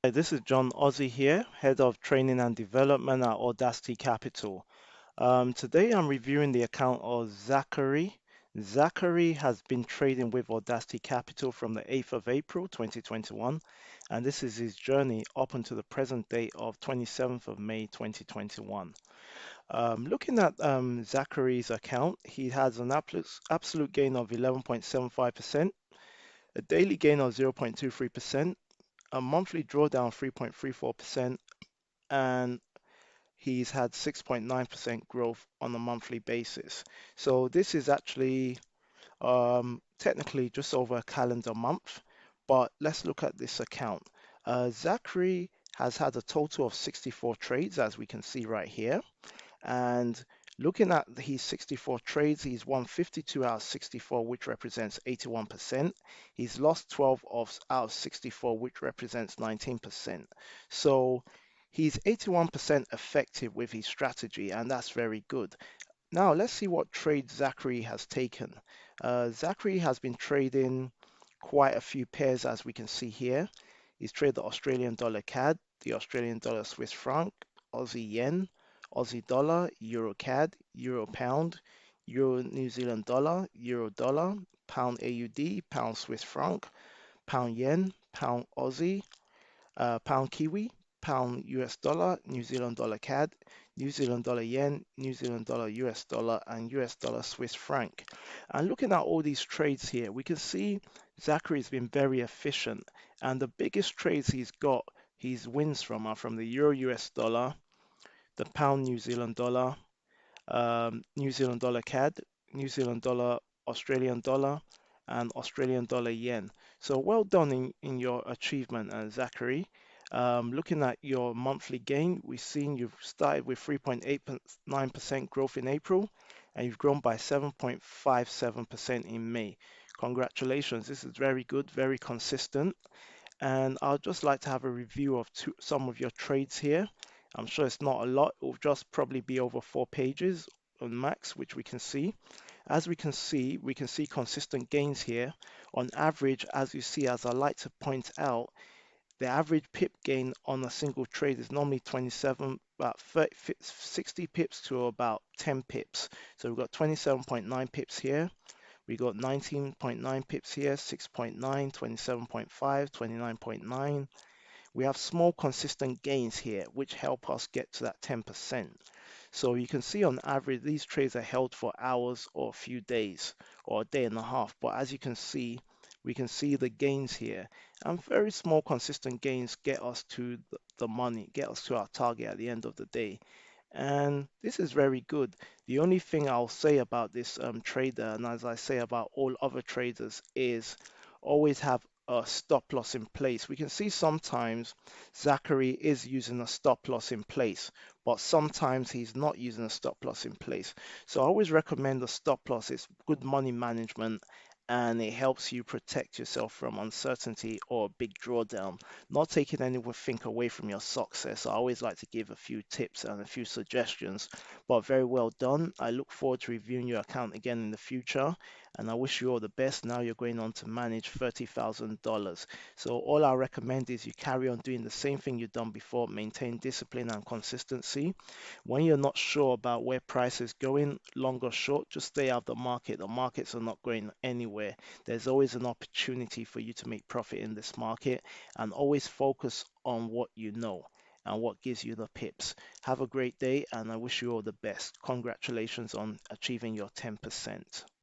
Hi, this is John Ozzy here, Head of Training and Development at AudaCity Capital. Today I'm reviewing the account of Zaccary. Zaccary has been trading with AudaCity Capital from the 8th of April 2021, and this is his journey up until the present date of 27th of May 2021. Looking at Zacchary's account, he has an absolute gain of 11.75%, a daily gain of 0.23%, a monthly drawdown 3.34%, and he's had 6.9% growth on a monthly basis. So this is actually technically just over a calendar month, but let's look at this account. Zachary has had a total of 64 trades, as we can see right here. And looking at his 64 trades, he's won 52 out of 64, which represents 81%. He's lost out of 64, which represents 19%. So he's 81% effective with his strategy, and that's very good. Now let's see what trades Zachary has taken. Zachary has been trading quite a few pairs, as we can see here. He's traded the Australian dollar CAD, the Australian dollar Swiss franc, Aussie yen, Aussie dollar, Euro CAD, Euro pound, Euro New Zealand dollar, Euro dollar, pound AUD, pound Swiss franc, pound yen, pound Aussie, pound Kiwi, pound US dollar, New Zealand dollar CAD, New Zealand dollar yen, New Zealand dollar US dollar, and US dollar Swiss franc. And looking at all these trades here, we can see Zachary's been very efficient. And the biggest trades he's got, his wins from, are from the Euro US dollar, the pound New Zealand dollar, New Zealand dollar CAD, New Zealand dollar Australian dollar, and Australian dollar yen. So well done in your achievement, Zachary. Looking at your monthly gain, we've seen you've started with 3.89% growth in April, and you've grown by 7.57% in May. Congratulations, this is very good, very consistent. And I'd just like to have a review of some of your trades here. I'm sure it's not a lot. It will just probably be over 4 pages on max, which we can see. As we can see consistent gains here. On average, as you see, as I like to point out, the average pip gain on a single trade is normally 27, about 60 pips to about 10 pips. So we've got 27.9 pips here. We got 19.9 pips here, 6.9, 27.5, 29.9. We have small consistent gains here, which help us get to that 10%. So you can see on average, these trades are held for hours or a few days or a day and a half. But as you can see, we can see the gains here. And very small consistent gains get us to the money, get us to our target at the end of the day. And this is very good. The only thing I'll say about this trader, and as I say about all other traders, is always have a stop loss in place. We can see sometimes Zachary is using a stop loss in place, but sometimes he's not using a stop loss in place. So I always recommend a stop loss. It's good money management, and it helps you protect yourself from uncertainty or a big drawdown, not taking anything away from your success. I always like to give a few tips and a few suggestions, but very well done. I look forward to reviewing your account again in the future, and I wish you all the best. Now you're going on to manage $30,000. So all I recommend is you carry on doing the same thing you've done before, maintain discipline and consistency. When you're not sure about where price is going, long or short, just stay out of the market. The markets are not going anywhere. There's always an opportunity for you to make profit in this market, and always focus on what you know and what gives you the pips. Have a great day, and I wish you all the best. Congratulations on achieving your 10%.